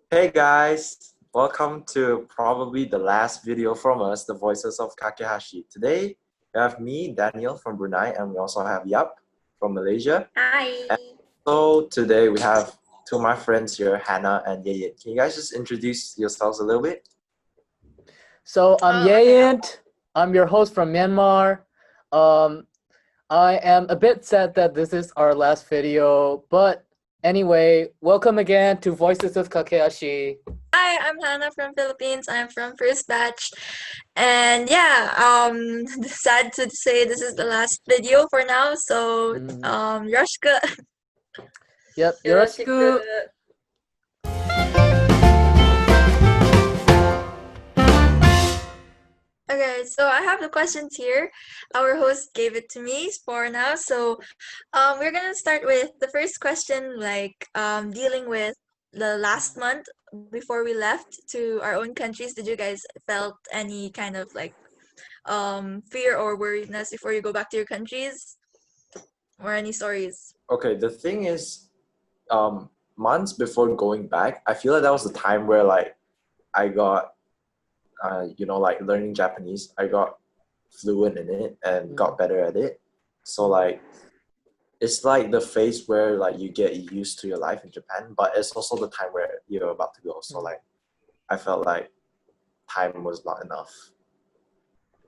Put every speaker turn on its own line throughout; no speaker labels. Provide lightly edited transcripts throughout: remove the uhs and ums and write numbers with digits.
Hey guys, welcome to probably the last video from us, the Voices of Kakehashi. Today, we have me, Daniel from Brunei, and we also have Yap from Malaysia.
Hi.
And so today we have two of my friends here, Hannah and Yeyint. Can you guys just introduce yourselves a little bit?
So I'm Yeyint. I'm your host from Myanmar. I am a bit sad that this is our last video, but anyway, welcome again to Voices of Kakehashi.
Hi, I'm Hannah from Philippines. I'm from first batch. And sad to say this is the last video for now. So, yoroshiku.
Yep, yoroshiku.
Okay, so I have the questions here. Our host gave it to me for now. So, we're gonna start with the first question, dealing with the last month before we left to our own countries. Did you guys felt any kind of fear or worriedness before you go back to your countries, or any stories?
Okay, the thing is, months before going back, I feel like that was the time where I got learning Japanese, I got fluent in it and got better at it. So it's like the phase where you get used to your life in Japan, but it's also the time where you're about to go. So I felt like time was not enough.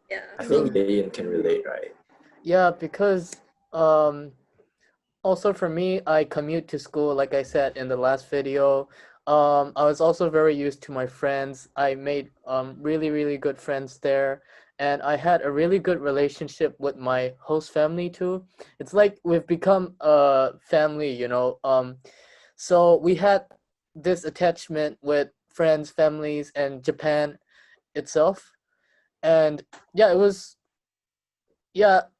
Yeah.
I think Yeyint can relate, right?
Yeah, because also for me, I commute to school, like I said in the last video. I was also very used to my friends. I made really good friends there, and I had a really good relationship with my host family too. It's like we've become a family, you know. So we had this attachment with friends, families, and Japan itself. And yeah, it was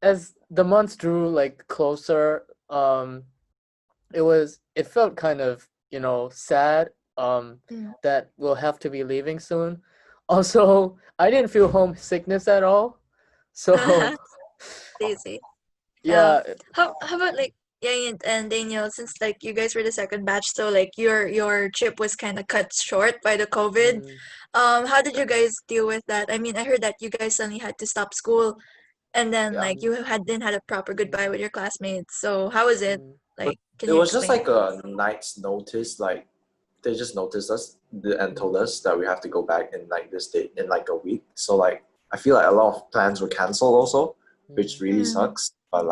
as the months drew closer, it felt kind of, sad that we'll have to be leaving soon. Also, I didn't feel homesickness at all. So
Easy.
yeah.
How about Yeyint and Daniel, since you guys were the second batch, so your trip was kind of cut short by the COVID. How did you guys deal with that? I mean, I heard that you guys suddenly had to stop school, and then you didn't had a proper goodbye with your classmates. So how was it? Can
It
you
was just
explain?
like a night's notice. They just noticed us and told us that we have to go back in this date in a week. So I feel like a lot of plans were canceled also, which really sucks. But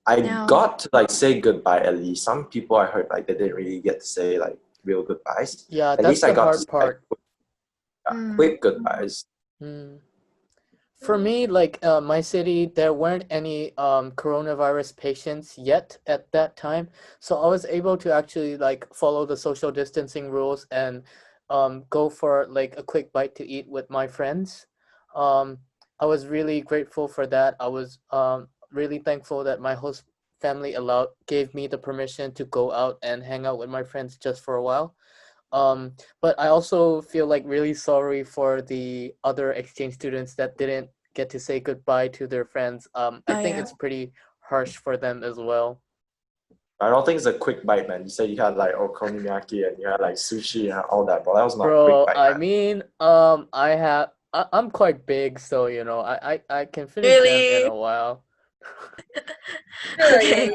I got to say goodbye at least. Some people I heard they didn't really get to say real goodbyes.
Yeah,
at
that's
least I
the
got
hard
to say
part.
quick goodbyes.
For me, my city, there weren't any coronavirus patients yet at that time, so I was able to actually follow the social distancing rules and go for a quick bite to eat with my friends. I was really grateful for that. I was really thankful that my host family gave me the permission to go out and hang out with my friends just for a while. But I also feel really sorry for the other exchange students that didn't get to say goodbye to their friends. I think it's pretty harsh for them as well.
I don't think it's a quick bite, man. You said you had okonomiyaki and you had sushi and all that, but that was not
Bro,
a quick bite,
I
man.
mean, I'm quite big, so I can finish them in
Really?
a while.
Okay.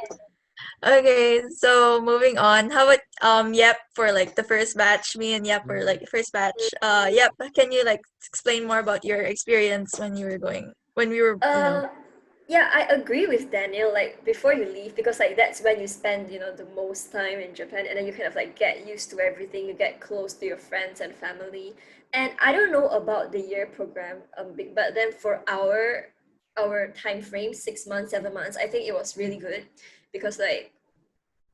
Okay, so moving on. How about Yep, for the first batch? Me and Yep were first batch. Yep, can you explain more about your experience when you were when we were
Yeah, I agree with Daniel. Before you leave, because that's when you spend the most time in Japan, and then you kind of get used to everything. You get close to your friends and family. And I don't know about the year program, but then for our time frame, 6 months, 7 months, I think it was really good because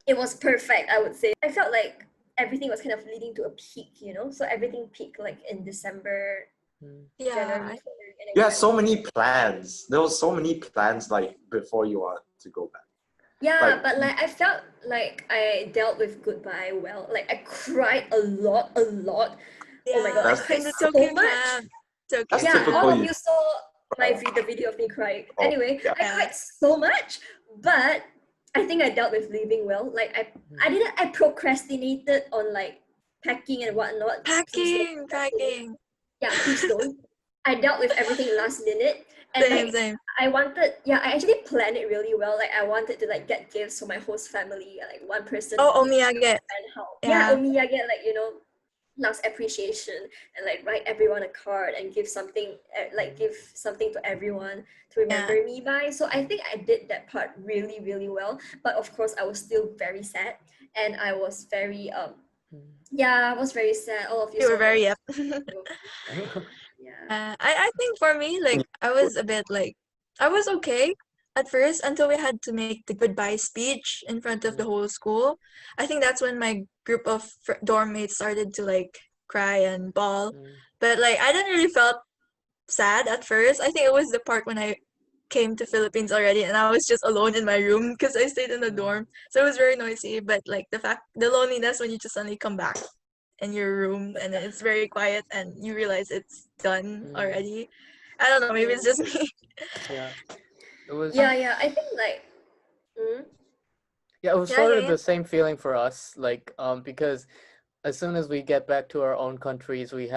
it was perfect. I would say I felt like everything was kind of leading to a peak. So everything peaked in December, January, February, and
You had so many plans. There was so many plans before you want to go back.
Yeah, but I felt like I dealt with goodbye well. I cried a lot. Oh my god, I cried so much.
That's
Yeah,
typical
all of
you.
you saw the video of me crying.
Oh,
Anyway,
yeah.
I cried so much, but I think I dealt with leaving well. I procrastinated on packing and whatnot. Please don't.
Packing.
Yeah, please don't. I dealt with everything last minute, and
Same.
I actually planned it really well. Like I wanted to like get gifts for my host family, like one person.
Oh,
each
omiyage.
and help. Yeah, omiyage, like last appreciation, and like write everyone a card and give something to everyone to remember me by. So I think I did that part really, really well. But of course, I was still very sad, and I was very I was very sad. All of you.
You were very
Yeah.
I think for me, like, I was a bit like, I was okay at first until we had to make the goodbye speech in front of the whole school. I think that's when my group of dorm mates started to like cry and bawl. But like, I didn't really felt sad at first. I think it was the part when I came to Philippines already and I was just alone in my room because I stayed in the dorm. So it was very noisy. But like the loneliness when you just suddenly come back in your room and it's very quiet and you realize it's done already. I don't know, maybe it's just me.
Yeah. It was
I think like
it was sort of the same feeling for us, like because as soon as we get back to our own countries, we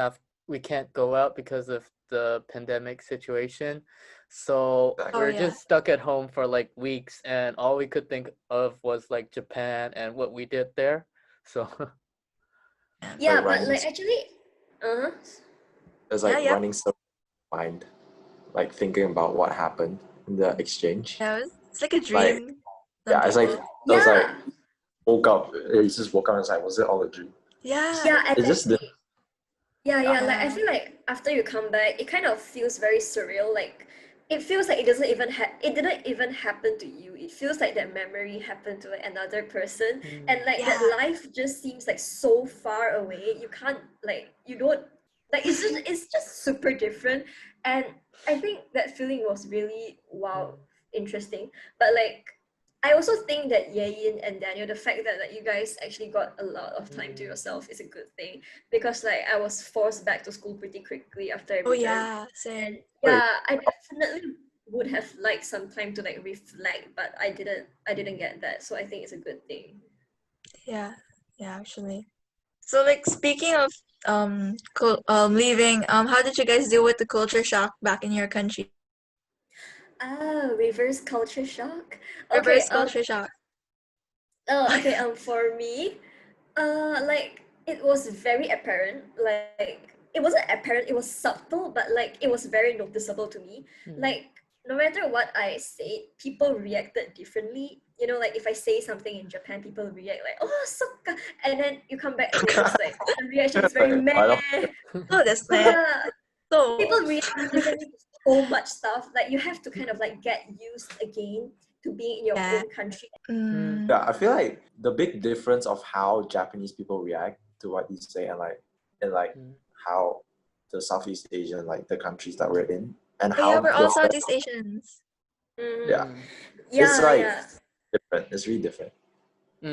can't go out because of the pandemic situation. So we're just stuck at home for like weeks, and all we could think of was like Japan and what we did there. So
yeah, but like actually
It's like running so mind, like thinking about what happened in the exchange.
Yeah, it's like a dream.
Like, it's like it was like woke up. You just woke up and it's like, was it all a dream?
Yeah.
Exactly.
It's just
like I feel like after you come back, it kind of feels very surreal. Like it feels like it didn't even happen to you. It feels like that memory happened to like another person, and like that life just seems like so far away. You can't you don't it's just super different, and I think that feeling was really interesting. But like I also think that Yeyint and Daniel, the fact that you guys actually got a lot of time to yourself is a good thing, because like I was forced back to school pretty quickly after I returned.
Same.
And I definitely would have liked some time to like reflect, but I didn't get that. So I think it's a good thing.
Yeah, actually. So like speaking of leaving, how did you guys deal with the culture shock back in your country?
Reverse culture shock.
Reverse culture shock.
Okay. For me, like it was very apparent. Like it wasn't apparent. It was subtle, but like it was very noticeable to me. Like no matter what I said, people reacted differently. You know, like if I say something in Japan, people react like, "Oh, suka," and then you come back and it's like the reaction is very meh.
Oh, that's meh. So
people react differently to so much stuff. Like you have to kind of like get used again to being in your own country.
Yeah, I feel like the big difference of how Japanese people react to what you say and how the Southeast Asian, like the countries that we're in, and how
we're all Southeast Asians.
It's like different. It's really different.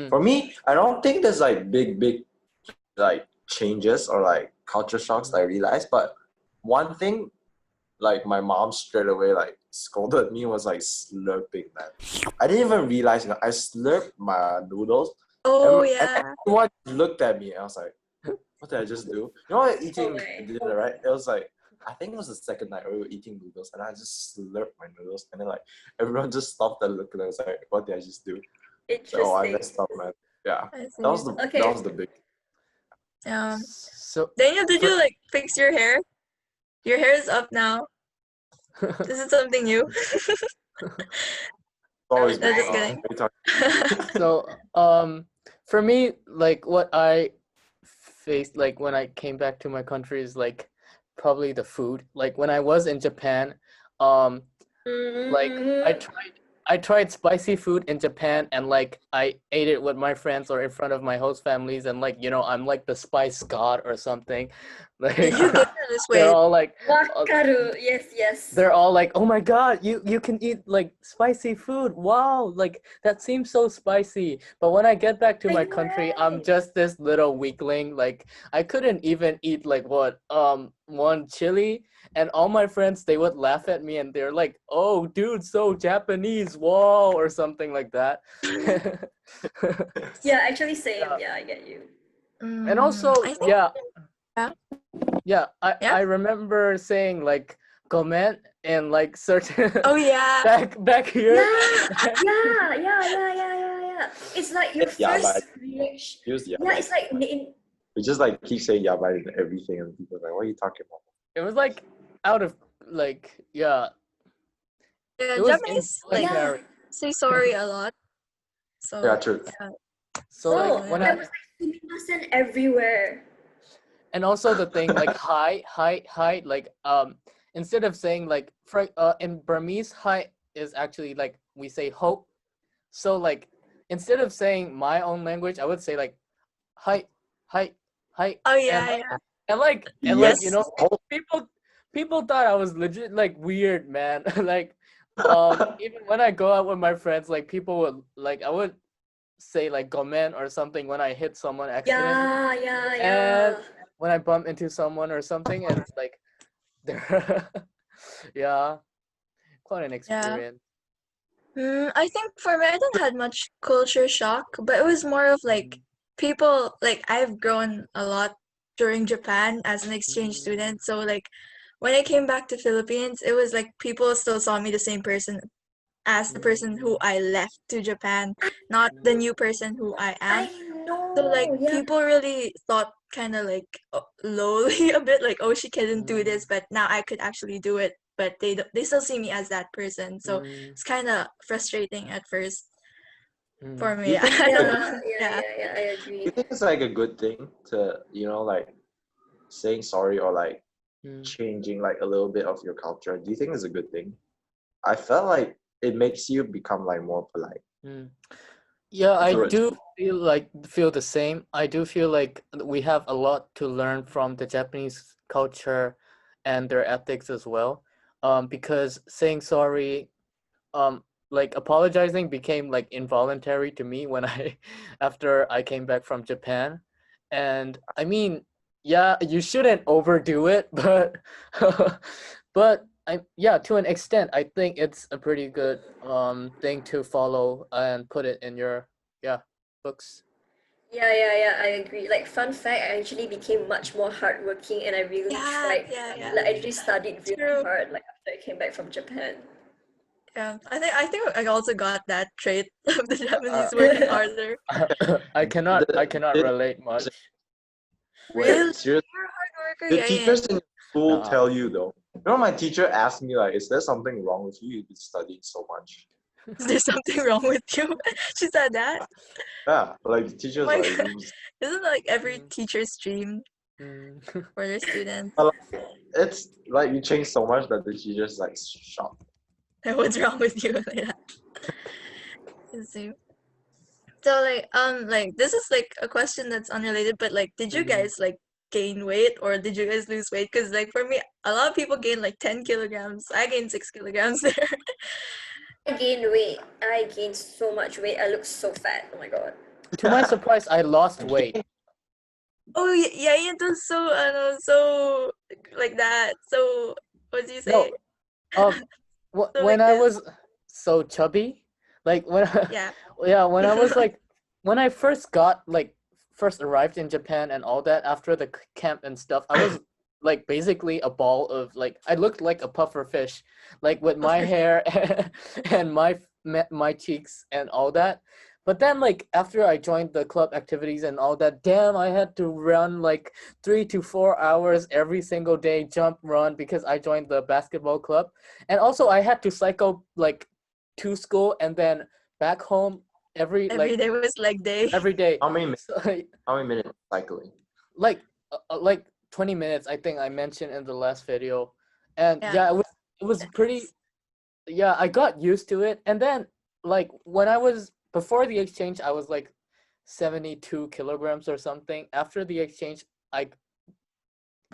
For me, I don't think there's like big like changes or like culture shocks that I realized, but one thing, like my mom straight away like scolded me was like slurping, man. I didn't even realize, I slurped my noodles. And everyone looked at me and I was like, what did I just do? You know, like eating dinner, right? It was like, I think it was the second night we were eating noodles and I just slurped my noodles and then like everyone just stopped and looked and I was like, what did I just do?
Interesting.
So I messed up, man. Yeah. That was the big.
So
Daniel, did you like fix your hair? Your hair is up now. This is something new.
Always
no, just kidding.
So for me, like what I faced like when I came back to my country is like probably the food. Like when I was in Japan, like I tried spicy food in Japan and like I ate it with my friends or in front of my host families and like, you know, I'm like the spice god or something. Like they're all like
Wakaru. Yes.
They're all like, oh my god, you can eat like spicy food. Wow, like that seems so spicy. But when I get back to my country, I'm just this little weakling. Like I couldn't even eat like one chili. And all my friends, they would laugh at me and they're like, oh, dude, so Japanese, whoa, or something like that.
Yeah, actually same. Yeah, I get you.
And also,
I think
yeah,
Yeah.
I remember saying like comment and like certain
Oh yeah.
back here.
Yeah. It's like your
Yeah, but
first reaction.
use yeah.
Yeah, it's like
We just like keep saying yeah by everything, and people are like, what are you talking about?
It was like out of like
Yeah,
it was
Japanese like
involuntary.
say sorry a lot. So
Yeah, true.
So like
oh,
when
there
I
was like sumimasen everywhere.
and also the thing like hi like instead of saying like in Burmese hi is actually like we say hope. So like instead of saying my own language, I would say like hi.
Oh yeah,
and
yeah.
and like
Yes.
you know people thought I was legit like weird, man. Like even when I go out with my friends, like people would like I would say like gomen or something when I hit someone accidentally.
Yeah.
And when I bump into someone or something, and like they're yeah, quite an experience.
I think for me, I didn't had much culture shock, but it was more of like people. Like I've grown a lot during Japan as an exchange student. So like when I came back to Philippines, it was like people still saw me the same person as the person who I left to Japan, not the new person who I am.
I know.
So like
yeah.
people really thought kind of like lowly a bit, like oh she couldn't do this, but now I could actually do it. But they still see me as that person, so it's kind of frustrating at first for me.
You think
I don't
it's
know.
Yeah, I
you
agree.
think it's like a good thing to like saying sorry or like changing like a little bit of your culture? Do you think it's a good thing? I felt like it makes you become like more polite.
Yeah, I
Correct.
do feel the same. I do feel like we have a lot to learn from the Japanese culture and their ethics as well. Because saying sorry, like apologizing became like involuntary to me when I after I came back from Japan. And I mean, yeah, you shouldn't overdo it, but but to an extent, I think it's a pretty good thing to follow and put it in your books.
Yeah, I agree. Like fun fact, I actually became much more hardworking and I really tried.
Yeah.
Like I actually studied really
True.
hard like after I came back from Japan.
Yeah, I think I also got that trait of the Japanese working harder.
I cannot
the-
relate much.
Really,
Seriously,
you're a hard worker,
the
yeah.
teachers in school
Uh-uh.
tell you though. You know, my teacher asked me like, "Is there something wrong with you? You've been studying so much."
Is there something wrong with you? She said that.
Yeah, like the teachers
Oh my
like,
God. Isn't that like every
Mm.
teacher's dream for their students?
it's like you change so much that the teachers like shocked.
What's wrong with you? Like that. Let's see. So like this is like a question that's unrelated, but like did you guys like gain weight or did you guys lose weight? Because like for me, a lot of people gain like 10 kilograms. I gained 6 kilograms there.
I gained weight. I gained so much weight. I look so fat. Oh my god.
To my surprise, I lost weight.
Oh yeah, it was so like that. So what do you say?
No,
So
when
like
I
this.
was so chubby, like when
Yeah.
when I was like when I first arrived in Japan and all that after the camp and stuff, I was like basically a ball of like I looked like a puffer fish, like with my hair and my cheeks and all that. But then like after I joined the club activities and all that, damn, I had to run like 3 to 4 hours every single day, jump, run, because I joined the basketball club. And also I had to cycle like to school and then back home every
day was leg day.
every day.
How many minutes?
So,
How many minutes cycling?
like 20 minutes, I think I mentioned in the last video. And
Yeah.
it was pretty I got used to it. And then like when I was before the exchange, I was like 72 kilograms or something. After the exchange, I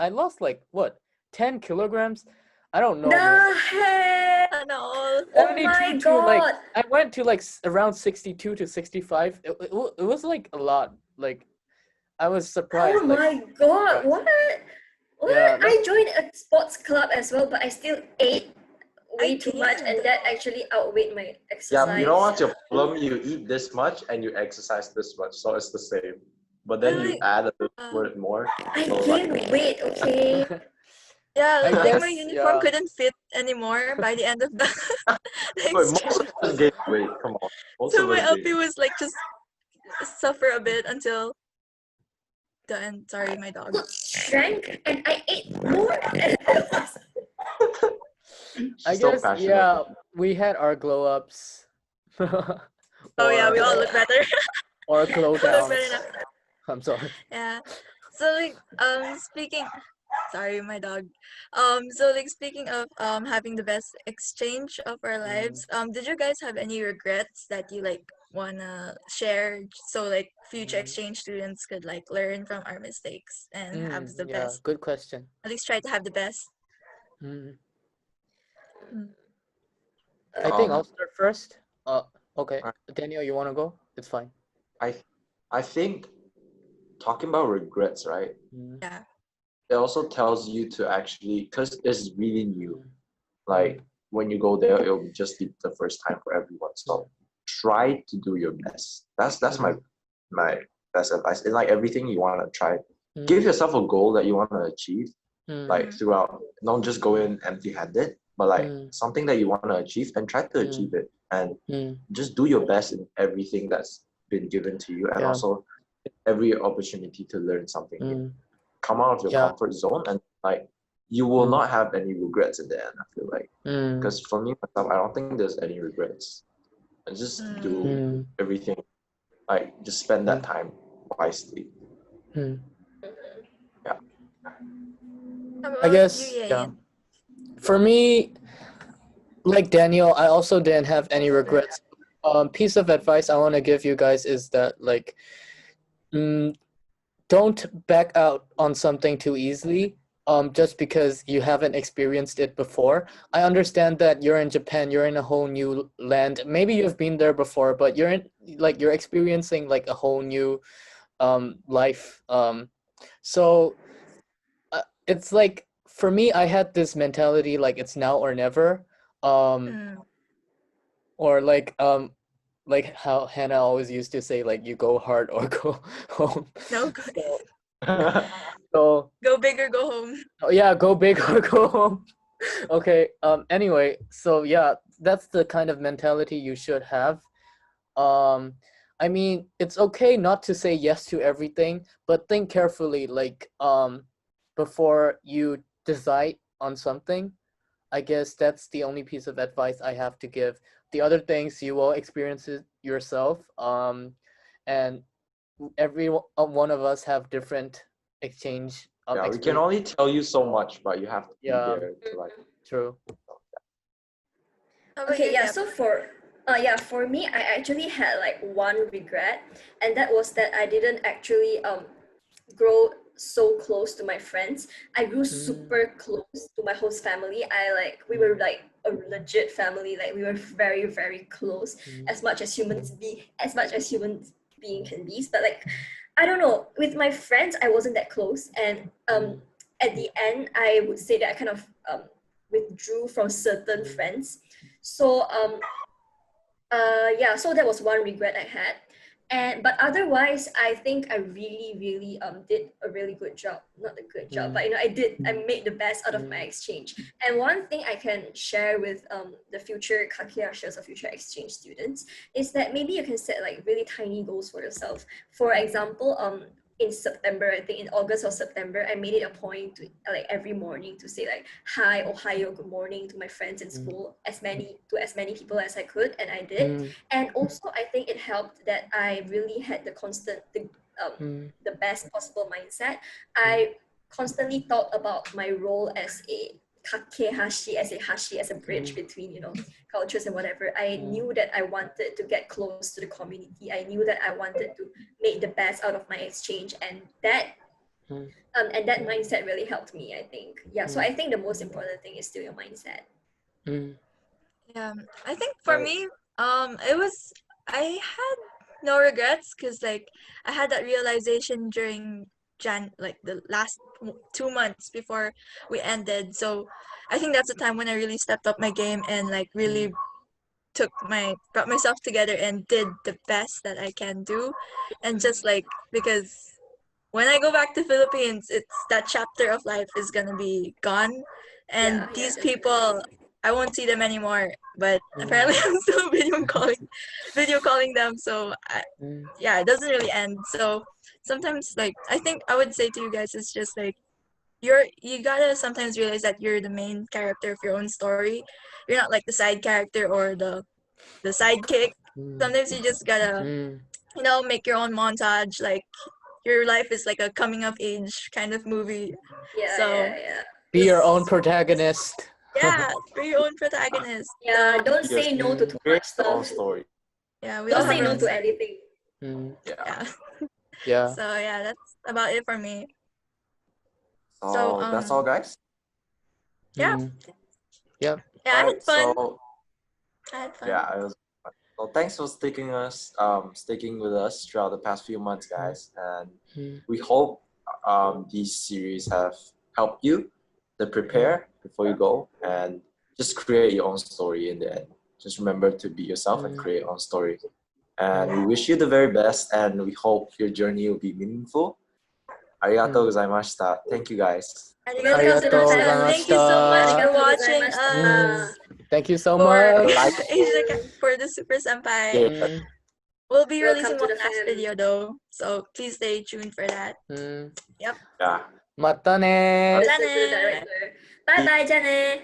lost like what 10 kilograms. I don't know.
The heck!
No.
Oh my
to like
god!
I went to like around 62 to 65. It was like a lot. Like I was surprised.
Oh
like,
my god!
surprised.
What?
Yeah,
I joined a sports club as well, but I still ate way
I
too much, and
gained.
that actually outweighed my exercise.
Yeah, you know what's your problem? You eat this much and you exercise this much, so it's the same. but then
Really?
you add a little word more.
I
So,
gained
like,
weight, okay?
Yeah,
I
like my
guess,
uniform
yeah.
couldn't fit anymore by the end of the
wait, most
exchange.
of us gained weight. Come on, most
So
of
my
us
LP
gained.
was like just suffer a bit until the end. Sorry, my dog.
Shrank and I ate more. And it was
I
She's so
guess,
passionate.
yeah, we had our glow ups.
Oh yeah, we
or
all look better.
or glow
Look better
downs.
now.
I'm sorry.
Yeah. So like speaking sorry, my dog. So like speaking of having the best exchange of our lives, did you guys have any regrets that you like wanna share so like future exchange students could like learn from our mistakes and have the
Yeah,
best,
good question.
at least try to have the best?
Mm.
Mm.
I think I'll
Um,
start first. Okay.
Alright.
Daniel, you want to go? It's fine.
I think talking about regrets, right?
Yeah.
It also tells you to actually, because it's really new.
Mm.
Like when you go there, it'll just be the first time for everyone. So try to do your best. That's my best advice. In like everything you want to try, give yourself a goal that you want to achieve. Like throughout, don't just go in empty-handed, but like something that you want to achieve and try to achieve it, and just do your best in everything that's been given to you, and
Yeah.
also every opportunity to learn something new. Come out of your
Yeah.
comfort zone, and like you will not have any regrets in the end. I feel like, because for me myself, I don't think there's any regrets. And just do everything, like just spend that time wisely. Yeah.
How
I
about
guess,
you,
yeah.
Yeyint?
For me, like Daniel, I also didn't have any regrets. Piece of advice I want to give you guys is that like, don't back out on something too easily. Just because you haven't experienced it before. I understand that you're in Japan, you're in a whole new land. Maybe you've been there before, but you're experiencing like a whole new life. So it's like for me, I had this mentality like it's now or never. Or like how Hannah always used to say, like you go hard or go home.
No,
So
go big or go home.
oh yeah, go big or go home. Okay. Anyway, so yeah, that's the kind of mentality you should have. I mean, it's okay not to say yes to everything, but think carefully, like before you decide on something. I guess that's the only piece of advice I have to give. The other things you will experience it yourself. And every one of us have different exchange.
Yeah, we can only tell you so much, but you have to be
Yeah.
there to like.
True.
How about
okay,
you,
yeah,
Kep?
so for me, I actually had like one regret, and that was that I didn't actually grow so close to my friends. I grew super close to my host family. We were like a legit family. Like we were very, very close, as much as human being can be. But like, I don't know, with my friends, I wasn't that close. And at the end, I would say that I kind of withdrew from certain friends. So so that was one regret I had. But otherwise, I think I really, really did a really good job. Not a good job, but I made the best out of my exchange. And one thing I can share with the future kakehashis or future exchange students is that maybe you can set like really tiny goals for yourself. For example, in September, I think in August or September, I made it a point to like every morning to say like hi, ohayo, good morning to my friends in school, as many people as I could, and I did. And also, I think it helped that I really had the best possible mindset. I constantly thought about my role as a kakehashi, as a bridge between cultures and whatever. I knew that I wanted to get close to the community. I knew that I wanted to make the best out of my exchange, and that mindset really helped me, I think. Yeah, so I think the most important thing is still your mindset.
Yeah, I think for me, it was, I had no regrets because like I had that realization during like the last 2 months before we ended. So I think that's the time when I really stepped up my game and like really brought myself together and did the best that I can do. And just like, because when I go back to Philippines, it's that chapter of life is gonna be gone, and
Yeah,
these
definitely.
people, I won't see them anymore. But apparently, I'm still video calling them. So yeah, it doesn't really end. So sometimes, like, I think I would say to you guys, it's just like you gotta sometimes realize that you're the main character of your own story. You're not like the side character or the sidekick. Sometimes you just gotta make your own montage. Like your life is like a coming of age kind of movie.
Yeah,
So
yeah.
Be your own protagonist.
yeah, be your own protagonist.
Yeah,
So,
don't say no to too
Create
much
your own
stuff.
story.
yeah, we all
Don't
have
say
our
no
own
to
story.
anything.
Yeah.
Yeah.
Yeah.
So yeah, that's about it for me.
So that's all, guys.
Yeah.
Yeah.
Yeah, I had fun.
So
I had fun.
yeah, it was fun. So thanks for sticking with us throughout the past few months, guys, and we hope these series have helped you to prepare before you go and just create your own story in the end. Just remember to be yourself and create your own story. And we wish you the very best, and we hope your journey will be meaningful. Arigatou gozaimashita. Thank you, guys.
Arigatou gozaimashita. Thank you so much for
Arigatou
watching
gozaimashita.
us.
Thank you so
For
much.
for the Super Senpai.
Yeah.
We'll be
Welcome
releasing
to
one
the
last
fam.
video though, so please stay tuned for that. Yep.
Yeah.
またねー。
Listen to the director. Bye bye, Jane.